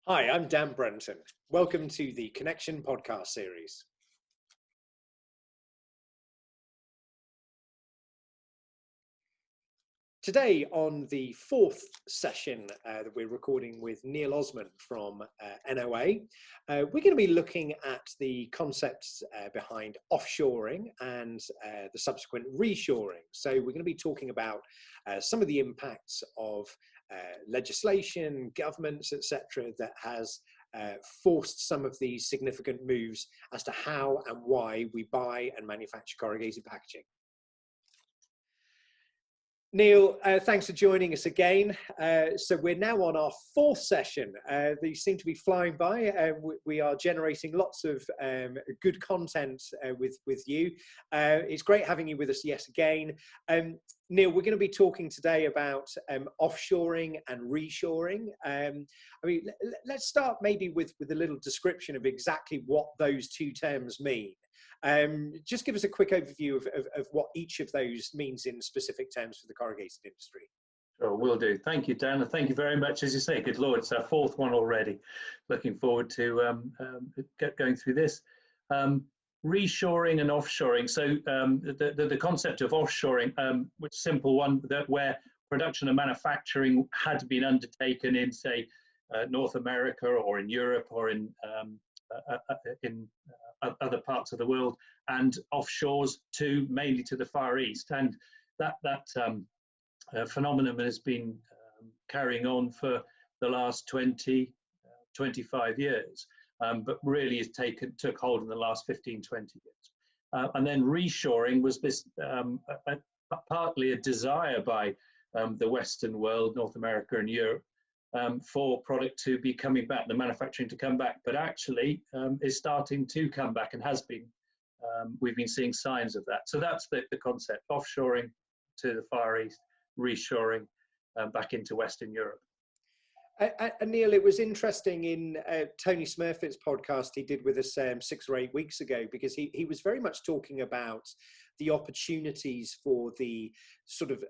Hi, I'm Dan Brenton. Welcome to the Connection podcast series. Today, on the fourth session that we're recording with Neil Osment from NOA, we're going to be looking at the concepts behind offshoring and the subsequent reshoring. So we're going to be talking about some of the impacts of legislation, governments, etc., that has forced some of these significant moves as to how and why we buy and manufacture corrugated packaging. Neil, thanks for joining us again. So we're now on our fourth session. These seem to be flying by. We are generating lots of good content with you. It's great having you with us yet again. Neil, we're going to be talking today about offshoring and reshoring. Let's start maybe with a little description of exactly what those two terms mean. Just give us a quick overview of what each of those means in specific terms for the corrugated industry. Sure, will do. Thank you, Dan, and thank you very much. As you say, good Lord, it's our fourth one already. Looking forward to going through this. Reshoring and offshoring. So the concept of offshoring, which is a simple one, that where production and manufacturing had been undertaken in, say, North America or in Europe or in other parts of the world, and offshores mainly to the Far East. And that phenomenon has been carrying on for the last 20, 25 years, but really took hold in the last 15, 20 years. And then reshoring was this partly a desire by the Western world, North America and Europe, for product to be coming back, the manufacturing to come back, but actually is starting to come back and has been. We've been seeing signs of that. So that's the concept: offshoring to the Far East, reshoring back into Western Europe. And Neil, it was interesting in Tony Smurfit's podcast he did with us 6 or 8 weeks ago, because he was very much talking about the opportunities for the sort of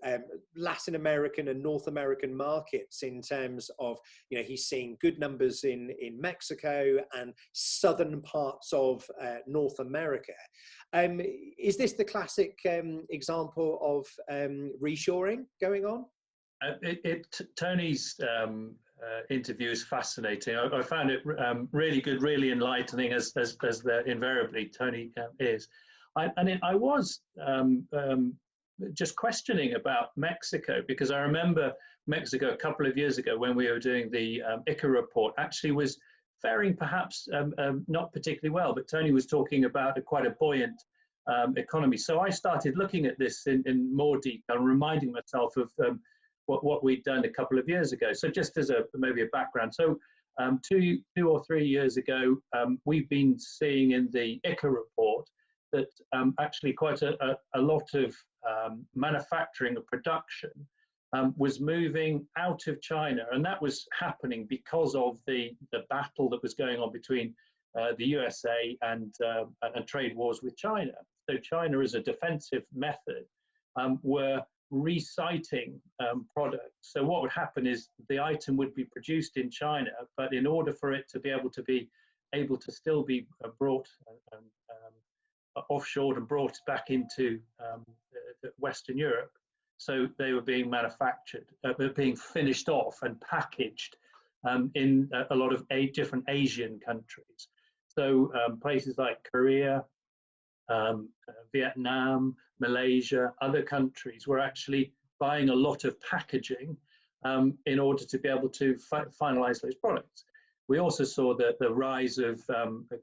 Latin American and North American markets in terms of, he's seeing good numbers in Mexico and southern parts of North America. Is this the classic example of reshoring going on? Tony's interview is fascinating. I found it really good, really enlightening, as invariably Tony is. I was just questioning about Mexico, because I remember Mexico a couple of years ago when we were doing the ICA report actually was faring perhaps not particularly well, but Tony was talking about quite a buoyant economy. So I started looking at this in more detail, reminding myself of what we'd done a couple of years ago. So just as maybe a background. So 2 or 3 years ago, we've been seeing in the ICA report that actually quite a lot of manufacturing or production was moving out of China. And that was happening because of the battle that was going on between the USA and trade wars with China. So China, as a defensive method, were reciting products. So what would happen is the item would be produced in China, but in order for it to be able to still be brought offshore and brought back into Western Europe, so they were being manufactured, being finished off and packaged in a lot of different Asian countries. So places like Korea, Vietnam, Malaysia, other countries were actually buying a lot of packaging in order to be able to finalize those products. We also saw the rise of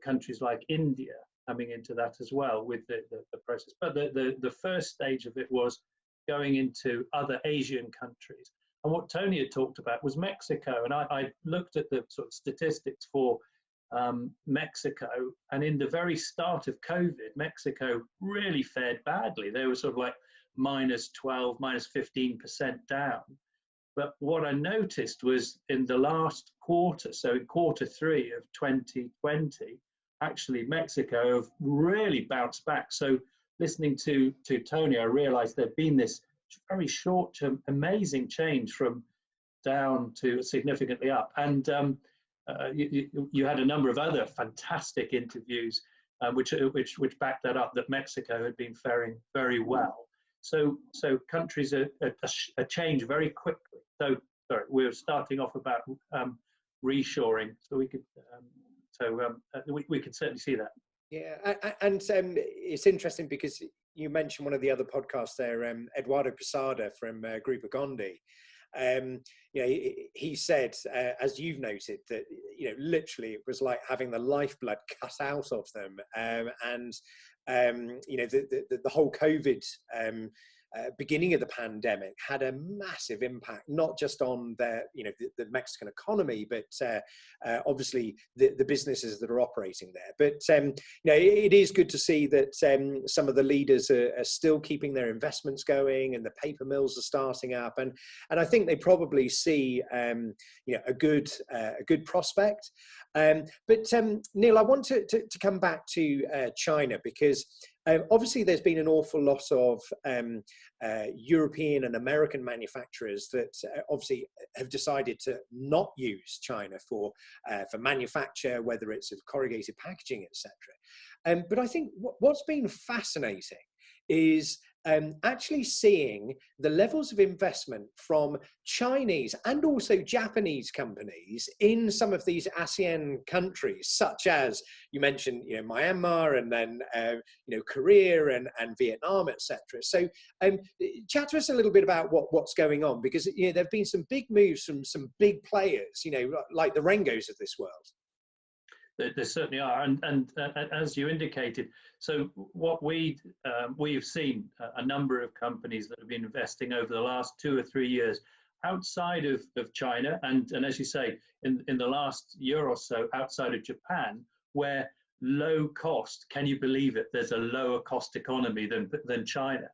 countries like India coming into that as well with the process. But the first stage of it was going into other Asian countries. And what Tony had talked about was Mexico. And I looked at the sort of statistics for Mexico, and in the very start of COVID, Mexico really fared badly. They were sort of like -12, -15% down. But what I noticed was in the last quarter, so in Q3 of 2020, actually Mexico have really bounced back. So listening to Tony, I realized there'd been this very short-term amazing change from down to significantly up. And you had a number of other fantastic interviews which backed that up, that Mexico had been faring very well. So countries are change very quickly. So sorry, we're starting off about reshoring. So we could we can certainly see that. Yeah, and it's interesting because you mentioned one of the other podcasts there, Eduardo Posada from Grupo Gondi. You know, he said, as you've noted, that literally it was like having the lifeblood cut out of them, and the whole COVID beginning of the pandemic had a massive impact, not just on the Mexican economy, but obviously the businesses that are operating there. But it is good to see that some of the leaders are still keeping their investments going, and the paper mills are starting up, and I think they probably see a good prospect. But Neil, I want to come back to China, because obviously there's been an awful lot of European and American manufacturers that obviously have decided to not use China for manufacture, whether it's of corrugated packaging, etc. But I think what's been fascinating is actually seeing the levels of investment from Chinese and also Japanese companies in some of these ASEAN countries, such as you mentioned, Myanmar, and then Korea and Vietnam, etc. So chat to us a little bit about what's going on, because there have been some big moves from some big players, like the Rengos of this world. There certainly are, and as you indicated, so what we've seen a number of companies that have been investing over the last 2 or 3 years outside of China, and as you say, in the last year or so, outside of Japan, where low cost, can you believe it? There's a lower cost economy than China,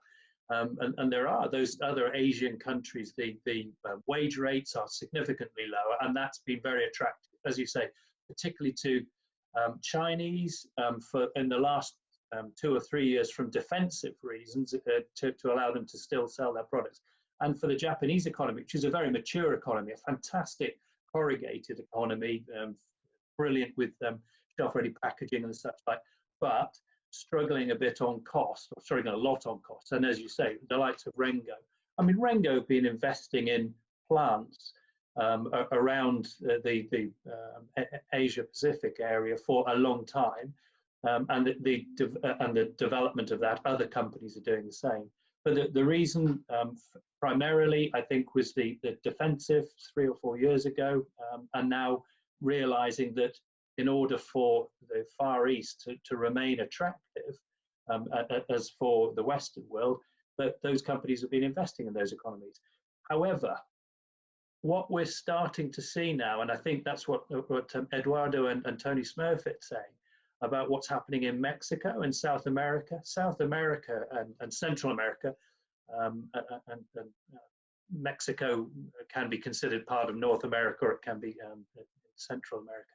and there are those other Asian countries. The wage rates are significantly lower, and that's been very attractive, as you say, particularly to Chinese for in the last 2 or 3 years, from defensive reasons, to allow them to still sell their products, and for the Japanese economy, which is a very mature economy, a fantastic corrugated economy, brilliant with shelf-ready packaging and such like, but struggling a bit on cost, or struggling a lot on cost. And as you say, the likes of Rengo. I mean, Rengo have been investing in plants around the Asia Pacific area for a long time, and the development of that, other companies are doing the same. But the reason primarily, I think, was the defensive 3 or 4 years ago, and now realizing that in order for the Far East to remain attractive, as for the Western world, that those companies have been investing in those economies. However, what we're starting to see now, and I think that's what Eduardo and Tony Smurfit say about what's happening in Mexico and South America and Central America, and Mexico can be considered part of North America, or it can be Central America.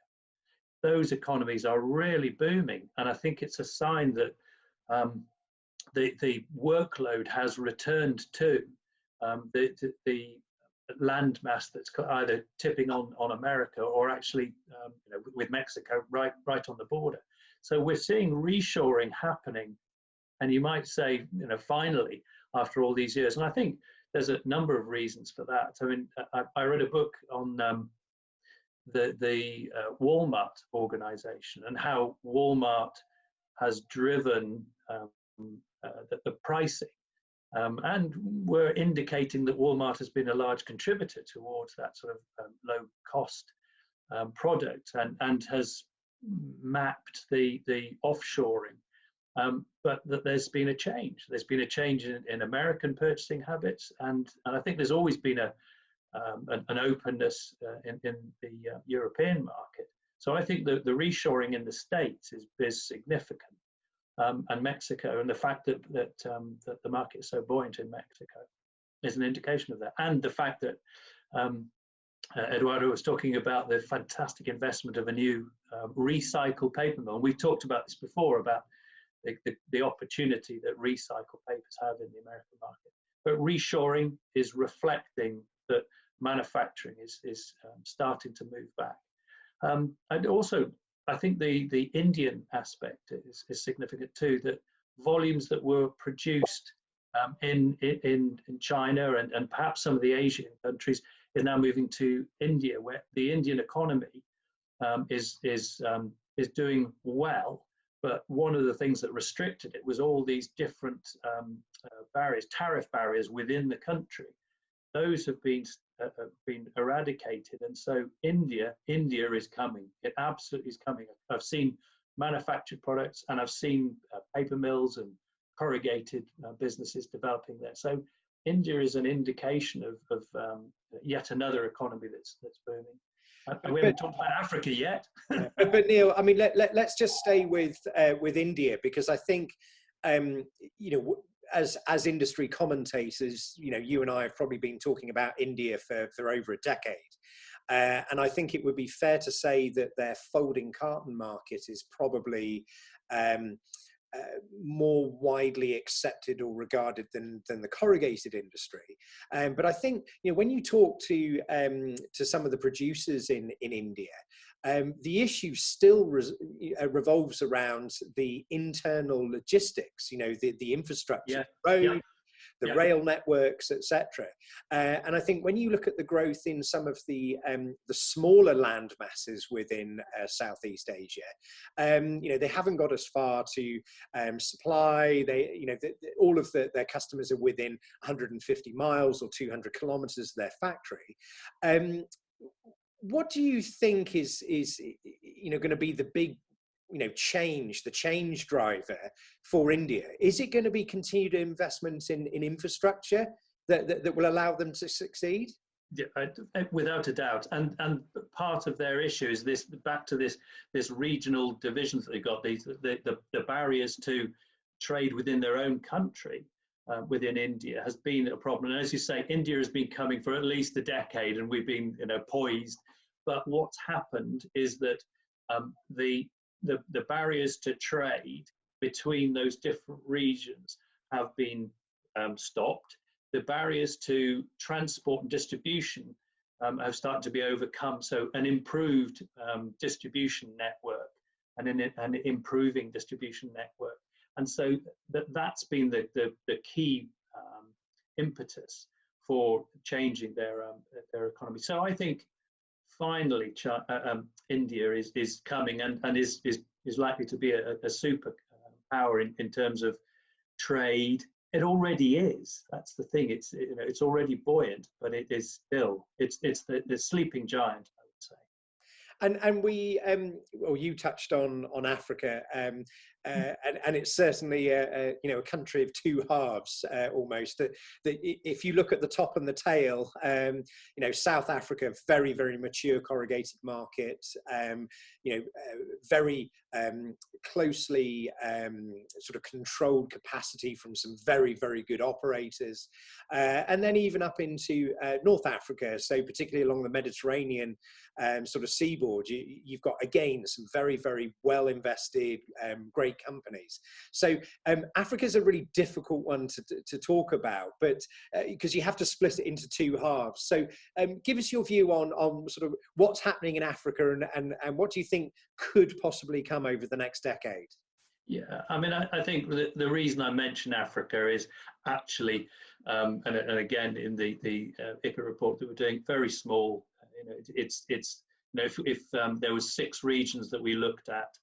Those economies are really booming, and I think it's a sign that the workload has returned to the land mass that's either tipping on America, or actually with Mexico right on the border. So we're seeing reshoring happening, and you might say, finally, after all these years. And I think there's a number of reasons for that. I mean, I read a book on the Walmart organization, and how Walmart has driven the pricing. And we're indicating that Walmart has been a large contributor towards that sort of low cost product, and has mapped the offshoring. But that there's been a change. There's been a change in American purchasing habits, and I think there's always been an openness in the European market. So I think that the reshoring in the States is significant. And Mexico, and the fact that the market is so buoyant in Mexico, is an indication of that. And the fact that Eduardo was talking about the fantastic investment of a new recycled paper mill. And we've talked about this before, about the opportunity that recycled papers have in the American market. But reshoring is reflecting that manufacturing is starting to move back. And also, I think the Indian aspect is significant too, that volumes that were produced in China and perhaps some of the Asian countries is now moving to India, where the Indian economy is doing well. But one of the things that restricted it was all these different barriers, tariff barriers within the country. Those have been eradicated, and so India is coming. It absolutely is coming. I've seen manufactured products, and I've seen paper mills and corrugated businesses developing there. So India is an indication of yet another economy that's booming. And we haven't talked about Africa yet. but Neil, I mean, let's just stay with India, because I think as industry commentators, you and I have probably been talking about India for over a decade. And I think it would be fair to say that their folding carton market is probably more widely accepted or regarded than the corrugated industry. But I think, when you talk to some of the producers in India, the issue still revolves around the internal logistics, the infrastructure, road, the rail networks, etc. And I think when you look at the growth in some of the smaller land masses within Southeast Asia, they haven't got as far to supply. All of their customers are within 150 miles or 200 kilometers of their factory. What do you think is going to be the big change, the change driver for India? Is it going to be continued investment in infrastructure that will allow them to succeed? Yeah, without a doubt. And part of their issue is this, back to this regional divisions that they've got, the barriers to trade within their own country. Within India has been a problem, and as you say, India has been coming for at least a decade, and we've been poised. But what's happened is that the barriers to trade between those different regions have been stopped. The barriers to transport and distribution have started to be overcome. So an improved distribution network and an improving distribution network. And so that's been the key impetus for changing their economy. So I think finally India is coming and is likely to be a super power in terms of trade. It already is. That's the thing. It's already buoyant, but it is still it's the sleeping giant, I would say. And we, well, you touched on Africa, and it's certainly a country of two halves almost. That if you look at the top and the tail, South Africa, very, very mature corrugated market, very closely sort of controlled capacity from some very, very good operators, and then even up into North Africa, so particularly along the Mediterranean sort of seaboard, you've got again some very, very well invested, great companies. So Africa's a really difficult one to talk about, but because you have to split it into two halves. So give us your view on sort of what's happening in Africa and what do you think could possibly come over the next decade? Yeah, I mean, I think the reason I mention Africa is actually, and again in the ICA report that we're doing, very small. It's if there was 6 regions that we looked at,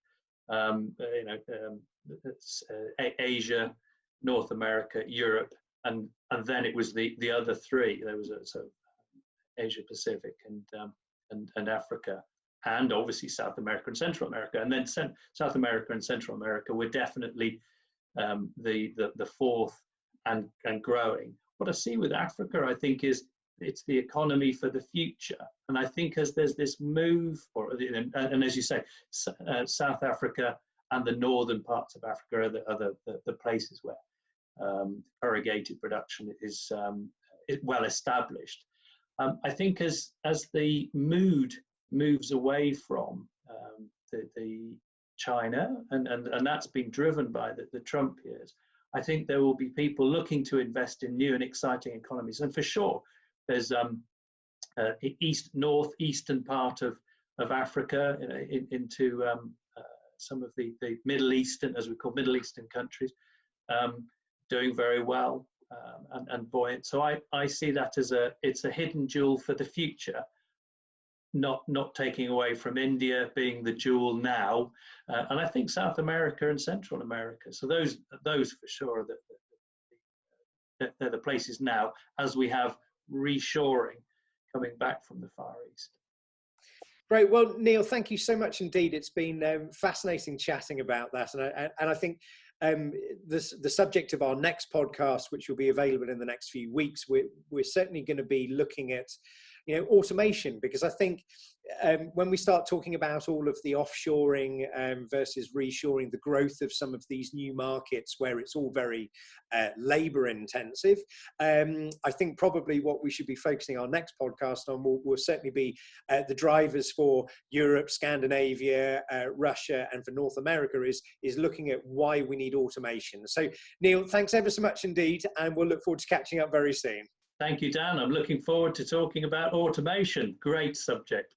Asia, North America, Europe, and then it was the other 3. There was Asia Pacific and Africa, and obviously South America and Central America, and then South America and Central America were definitely the fourth and growing. What I see with Africa, I think, is it's the economy for the future, and I think as there's this move, and as you say, South Africa and the northern parts of Africa are the places where corrugated production is well established. I think as the mood moves away from the China, and that's been driven by the Trump years, I think there will be people looking to invest in new and exciting economies. And for sure, there's northeastern part of of Africa, into some of the Middle Eastern, as we call Middle Eastern countries, doing very well and buoyant. So I see that as it's a hidden jewel for the future, not taking away from India being the jewel now, and I think South America and Central America. So those for sure they're the places now, as we have reshoring coming back from the Far East. Great. Well, Neil, thank you so much indeed. It's been fascinating chatting about that. And I think the subject of our next podcast, which will be available in the next few weeks, we're certainly going to be looking at, automation, because I think when we start talking about all of the offshoring versus reshoring, the growth of some of these new markets where it's all very labor intensive, I think probably what we should be focusing our next podcast on will certainly be the drivers for Europe, Scandinavia, Russia, and for North America is looking at why we need automation. So Neil, thanks ever so much indeed, and we'll look forward to catching up very soon. Thank you, Dan. I'm looking forward to talking about automation. Great subject.